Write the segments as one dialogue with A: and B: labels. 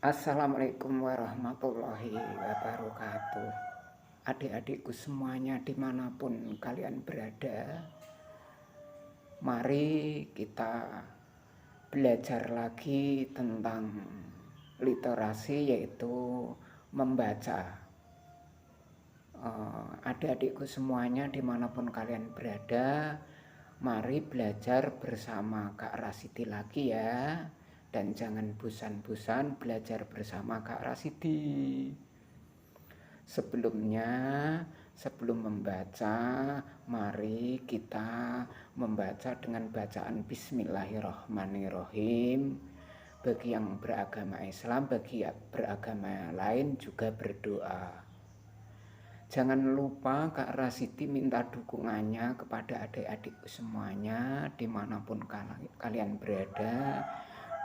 A: Assalamualaikum warahmatullahi wabarakatuh. Adik-adikku semuanya dimanapun kalian berada, mari kita belajar lagi tentang literasi, yaitu membaca. Adik-adikku semuanya dimanapun kalian berada, mari belajar bersama Kak Rasidi lagi ya. Dan jangan bosan-bosan belajar bersama Kak Rasidi. Sebelum membaca, mari kita membaca dengan bacaan Bismillahirrahmanirrahim. Bagi yang beragama Islam, bagi yang beragama lain juga berdoa. Jangan lupa Kak Rasidi minta dukungannya kepada adik-adikku semuanya dimanapun kalian berada.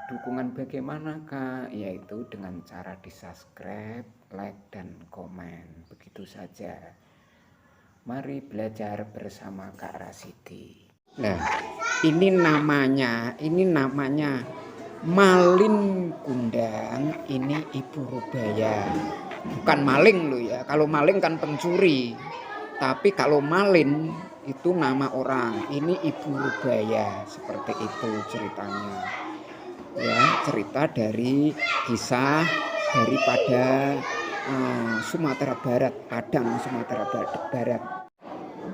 A: Dukungan bagaimana Kak? Yaitu dengan cara di subscribe, like, dan komen. Begitu saja. Mari belajar bersama Kak Rasidi. Nah, ini namanya Malin Kundang. Ini Ibu Rubaya. Bukan maling loh ya. Kalau maling kan pencuri. Tapi kalau Malin itu nama orang. Ini Ibu Rubaya. Seperti itu ceritanya. Ya, cerita dari kisah daripada Sumatera Barat, Padang, Sumatera Barat.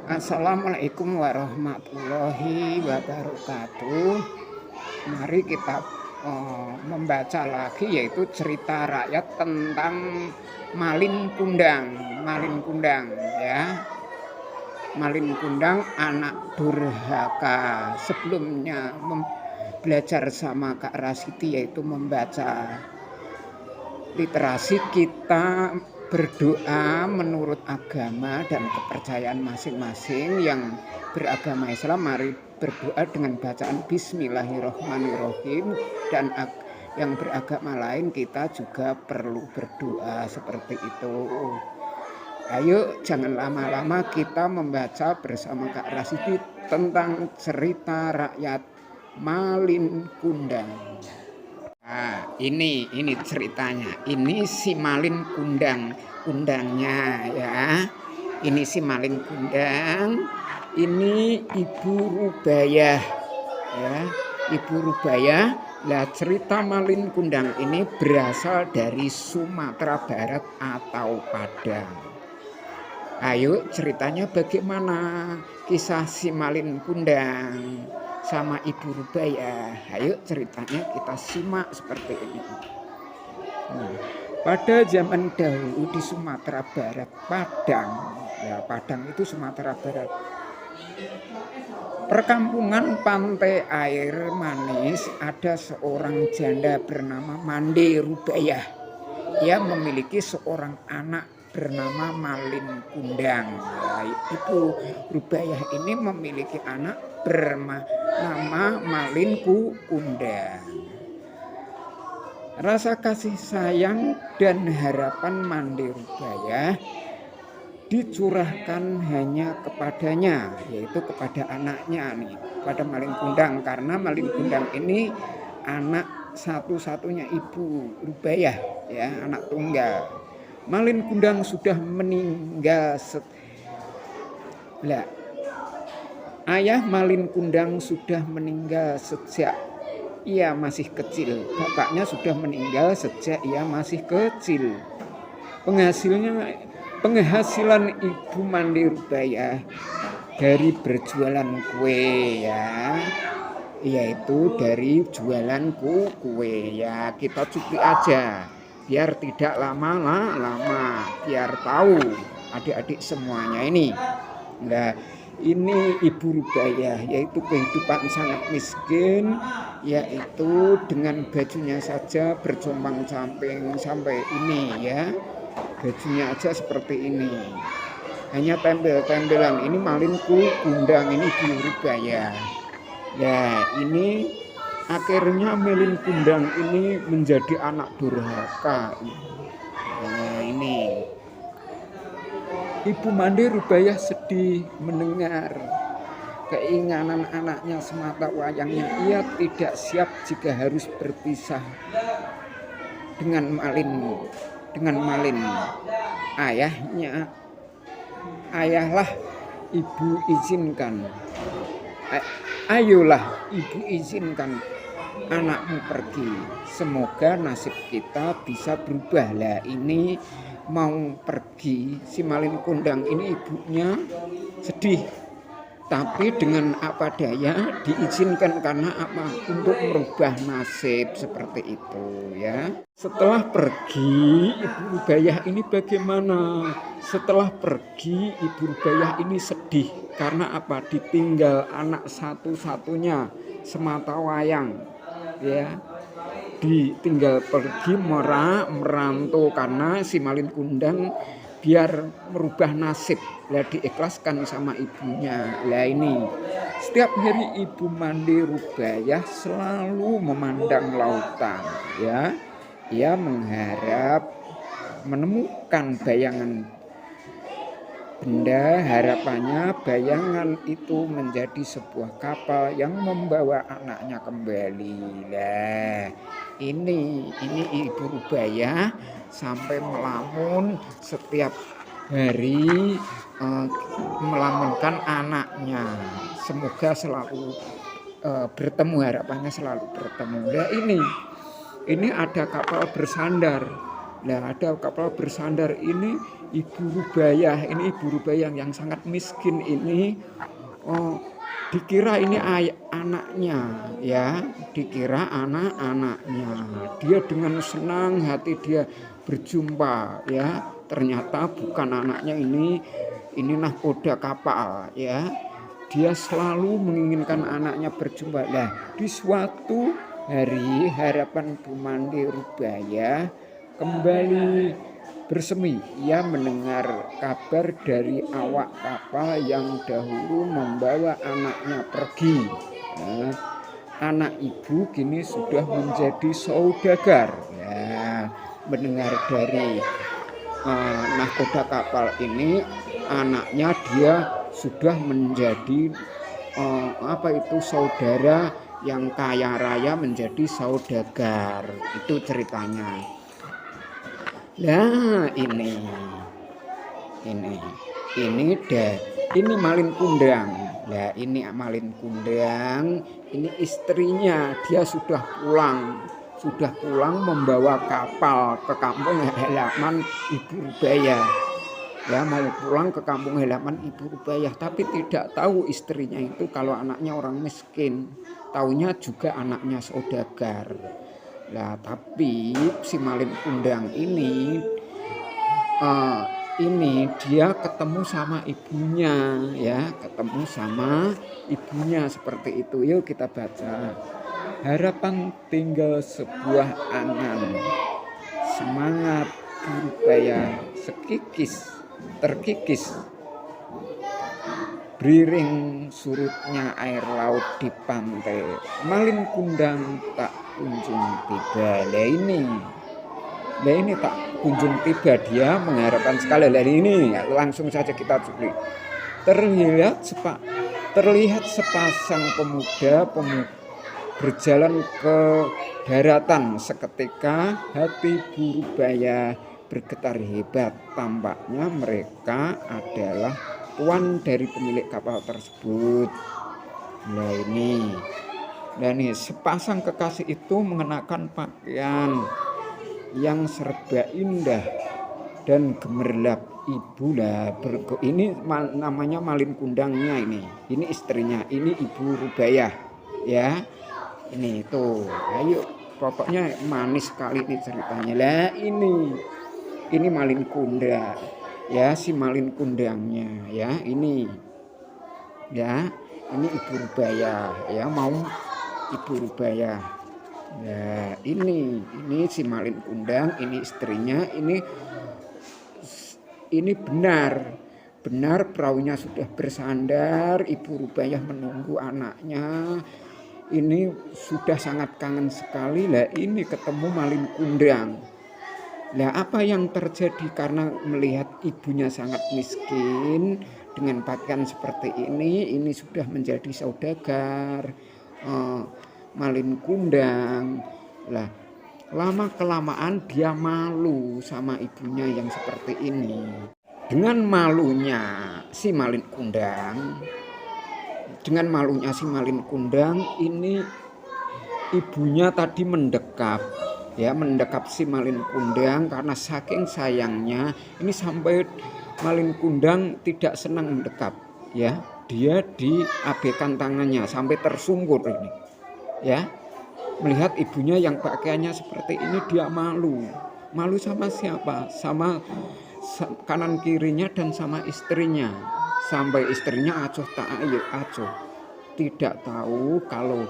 A: Assalamualaikum warahmatullahi wabarakatuh. Mari kita membaca lagi, yaitu cerita rakyat tentang Malin Kundang ya. Malin Kundang anak durhaka. Sebelumnya belajar sama Kak Rasidi, yaitu membaca literasi, kita berdoa menurut agama dan kepercayaan masing-masing. Yang beragama Islam, mari berdoa dengan bacaan Bismillahirrahmanirrahim, dan yang beragama lain kita juga perlu berdoa seperti itu. Ayo jangan lama-lama, kita membaca bersama Kak Rasidi tentang cerita rakyat Malin Kundang. Nah, ini ceritanya. Ini si Malin Kundangnya ya. Ini si Malin Kundang. Ini Ibu Rubaya ya. Ibu Rubaya. Nah, cerita Malin Kundang ini berasal dari Sumatera Barat atau Padang. Ayo ceritanya bagaimana kisah si Malin Kundang sama Ibu Rubaya. Ayo ceritanya kita simak seperti ini. Pada zaman dahulu di Sumatera Barat, Padang. Ya, Padang itu Sumatera Barat. Perkampungan pantai air manis, ada seorang janda bernama Mande Rubaya. Ia memiliki seorang anak bernama Malin Kundang. Ya, Ibu Rubaya ini memiliki anak bernama Malin Kundang. Rasa kasih sayang dan harapan Mande Rubaya dicurahkan hanya kepadanya, yaitu kepada anaknya nih, pada Malin Kundang, karena Malin Kundang ini anak satu-satunya Ibu Rubaya ya, anak tunggal. Malin Kundang sudah meninggal ayah Malin Kundang sudah meninggal sejak ia masih kecil. Bapaknya sudah meninggal sejak ia masih kecil. Penghasilan Ibu Mande Rubaya dari berjualan kue ya, yaitu dari jualan kue ya. Kita cuplik aja biar tidak lama-lama, biar tahu adik-adik semuanya ini. Nah, ini Ibu Rubaya, yaitu kehidupan sangat miskin, yaitu dengan bajunya saja bercombang-camping sampai ini ya. Bajunya aja seperti ini. Hanya tempel-tempelan. Ini Malin Kundang, ini Ibu Rubaya. Ya, ini akhirnya Malin Kundang ini menjadi anak durhaka. Nah, ini Ibu Mande Rubaya sedih mendengar keinginan anaknya semata wayangnya. Ia tidak siap jika harus berpisah dengan malin ayahnya. Ayahlah, ibu izinkan, ayolah ibu izinkan anakmu pergi, semoga nasib kita bisa berubah. Lah ini mau pergi, si malin kundang ini ibunya sedih, tapi dengan apa daya diizinkan karena apa? Untuk merubah nasib seperti itu ya. Setelah pergi, Ibu Rubaiyah ini bagaimana? Setelah pergi, Ibu Rubaiyah ini sedih karena apa? Ditinggal anak satu-satunya semata wayang ya. Ditinggal pergi merantau karena si malin kundang biar merubah nasib. Lah diikhlaskan sama ibunya. Lah ini setiap hari Ibu Mandi Rubaiyah selalu memandang lautan ya. Ia mengharap menemukan bayangan benda, harapannya bayangan itu menjadi sebuah kapal yang membawa anaknya kembali. Lah ini Ibu Rubaiyah sampai melamun setiap hari, melamunkan anaknya, semoga selalu bertemu, harapannya selalu bertemu. Nah ini ada kapal bersandar. Nah ada kapal bersandar ini Ibu Rubaiyah yang sangat miskin ini, dikira ini anaknya ya, dikira anak-anaknya. Dia dengan senang hati dia berjumpa ya, ternyata bukan anaknya, ini nahkoda kapal ya. Dia selalu menginginkan anaknya berjumpa. Nah di suatu hari harapan Bu Mandi Rubaiyah kembali bersemi. Ia mendengar kabar dari awak kapal yang dahulu membawa anaknya pergi. Nah, anak ibu kini sudah menjadi saudagar. Ya, mendengar dari nahkoda kapal ini, anaknya dia sudah menjadi saudara yang kaya raya, menjadi saudagar. Itu ceritanya. Nah ini malin kundang. Nah ini malin kundang, ini istrinya, dia sudah pulang membawa kapal ke kampung halaman Ibu Rubaiyah. Ya mau pulang ke kampung halaman Ibu Rubaiyah, tapi tidak tahu istrinya itu kalau anaknya orang miskin, taunya juga anaknya saudagar. Nah tapi si malin kundang ini dia ketemu sama ibunya ya, seperti itu. Yuk kita baca. Harapan tinggal sebuah angan, semangat Rubaiyah terkikis. Beriring surutnya air laut di pantai, malin kundang tak kunjung tiba. Lah ini tak kunjung tiba, dia mengharapkan sekali. Dari ini langsung saja kita curi. Terlihat sepasang pemuda berjalan ke daratan. Seketika hati Bu Rubaiyah bergetar hebat. Tampaknya mereka adalah tuan dari pemilik kapal tersebut. Nah ini sepasang kekasih itu mengenakan pakaian yang serba indah dan gemerlap. Ibu lah ini namanya malin kundangnya, ini istrinya, ini Ibu Rubaiyah ya. Ini tuh, ayo pokoknya manis sekali ini ceritanya. Lah ini malin kundang ya, si malin kundangnya ya, ini Ibu Rubaiyah ya, mau Ibu Rubaiyah. Nah ini si malin kundang, ini istrinya, ini benar perahunya sudah bersandar. Ibu Rubaiyah menunggu anaknya, ini sudah sangat kangen sekali. Lah ini ketemu malin kundang. Lah apa yang terjadi karena melihat ibunya sangat miskin dengan pakaian seperti ini sudah menjadi saudagar, malin kundang. Lah Lama-kelamaan dia malu sama ibunya yang seperti ini. Dengan malunya si Malin Kundang, ini ibunya tadi mendekap si Malin Kundang karena saking sayangnya ini sampai Malin Kundang tidak senang mendekap, ya. Dia diabaikan tangannya sampai tersungkur ini, ya. Melihat ibunya yang pakaiannya seperti ini, dia malu sama siapa? Sama kanan kirinya dan sama istrinya. Sampai istrinya acuh tak acuh, tidak tahu kalau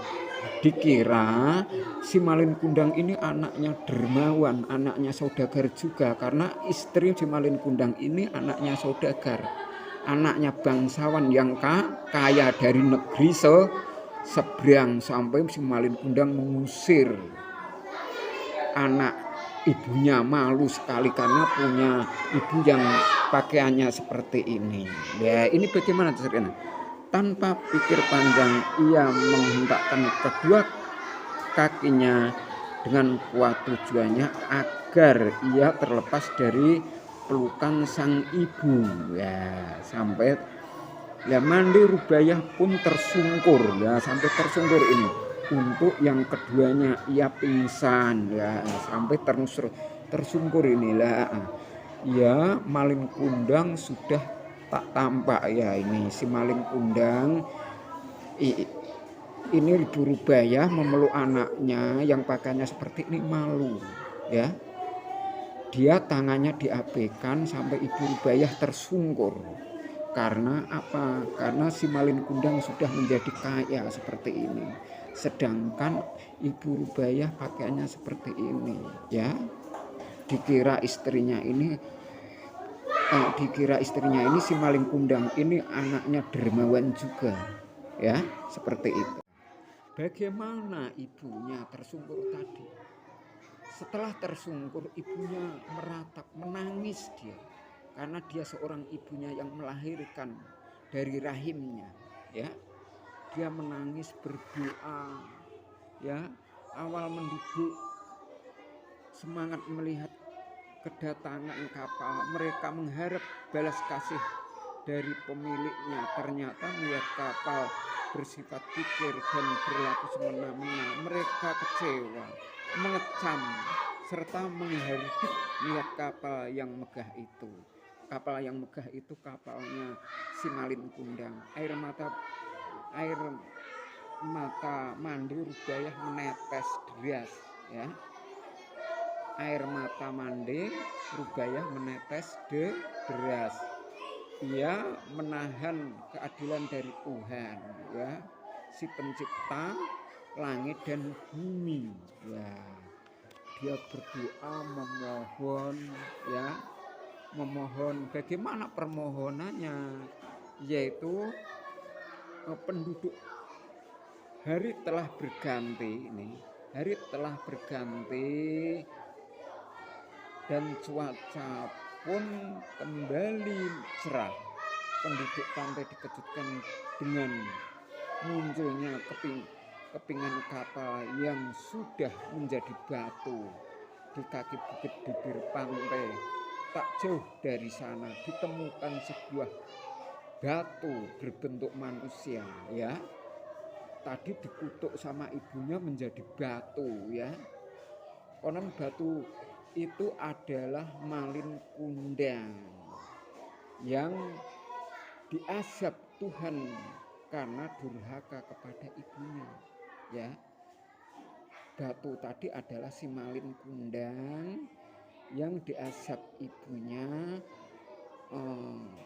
A: dikira si Malin Kundang ini anaknya dermawan, anaknya saudagar juga, karena istri si Malin Kundang ini anaknya saudagar, anaknya bangsawan yang kaya dari negeri seberang. Sampai si Malin Kundang mengusir anak ibunya, malu sekali karena punya ibu yang pakaiannya seperti ini. Ya, ini bagaimana ceritanya? Tanpa pikir panjang ia menghentakkan kedua kakinya dengan kuat, tujuannya agar ia terlepas dari pelukan sang ibu. Ya, sampai Mandi Rubaiyah pun tersungkur, ya, sampai tersungkur ini. Untuk yang keduanya ia pingsan, ya, sampai tersungkur inilah. Ya, Malin Kundang sudah tak tampak, ya. Ini si Malin Kundang ini Ibu Rubaiyah memeluk anaknya yang pakaiannya seperti ini, malu, ya. Dia tangannya diabaikan sampai Ibu Rubaiyah tersungkur. Karena apa? Karena si Malin Kundang sudah menjadi kaya seperti ini. Sedangkan Ibu Rubaiyah pakaiannya seperti ini, ya. Dikira istrinya ini si Malin Kundang ini anaknya dermawan juga, ya, seperti itu. Bagaimana ibunya tersungkur tadi? Setelah tersungkur, ibunya meratap, menangis dia. Karena dia seorang ibunya yang melahirkan dari rahimnya, ya. Dia menangis, berdoa, ya. Awal menduduk, semangat melihat kedatangan kapal. Mereka mengharap balas kasih dari pemiliknya. Ternyata melihat kapal bersifat kikir dan berlaku semena-mena, mereka kecewa, mengecam serta menghardik melihat kapal yang megah itu. Kapal yang megah itu kapalnya si Malin Kundang. Air mata Mandi Rubaiyah menetes deras, ya. Air mata Mandi Rubaiyah menetes deras. Ia menahan keadilan dari Tuhan, ya, si pencipta langit dan bumi, ya. Dia berdoa, memohon, bagaimana permohonannya, yaitu penduduk hari telah berganti dan cuaca pun kembali cerah. Penduduk pantai dikejutkan dengan munculnya kepingan kapal yang sudah menjadi batu di kaki bukit bibir pantai. Tak jauh dari sana ditemukan sebuah batu berbentuk manusia, ya. Tadi dikutuk sama ibunya menjadi batu, ya. Konon batu itu adalah Malin Kundang yang diazab Tuhan karena durhaka kepada ibunya, ya. Batu tadi adalah si Malin Kundang yang diazab ibunya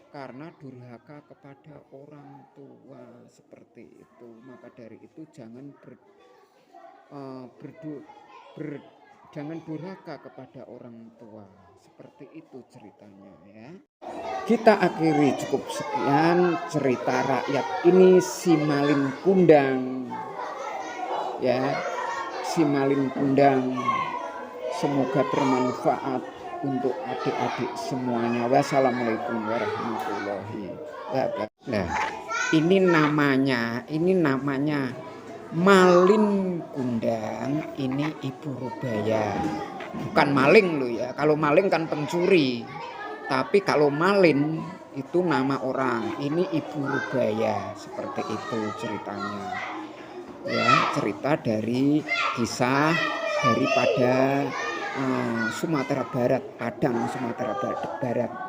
A: karena durhaka kepada orang tua, seperti itu. Maka dari itu jangan jangan durhaka kepada orang tua, seperti itu ceritanya, ya. Kita akhiri cukup sekian cerita rakyat ini, si Malin Kundang, ya, si Malin Kundang. Semoga bermanfaat untuk adik-adik semuanya. Wassalamualaikum warahmatullahi wabarakatuh. Nah, ini namanya Malin Kundang ini Ibu Rubaya. Bukan maling loh ya. Kalau maling kan pencuri. Tapi kalau Malin itu nama orang. Ini Ibu Rubaya. Seperti itu ceritanya. Ya, cerita dari kisah daripada Sumatera Barat, Padang Sumatera Barat.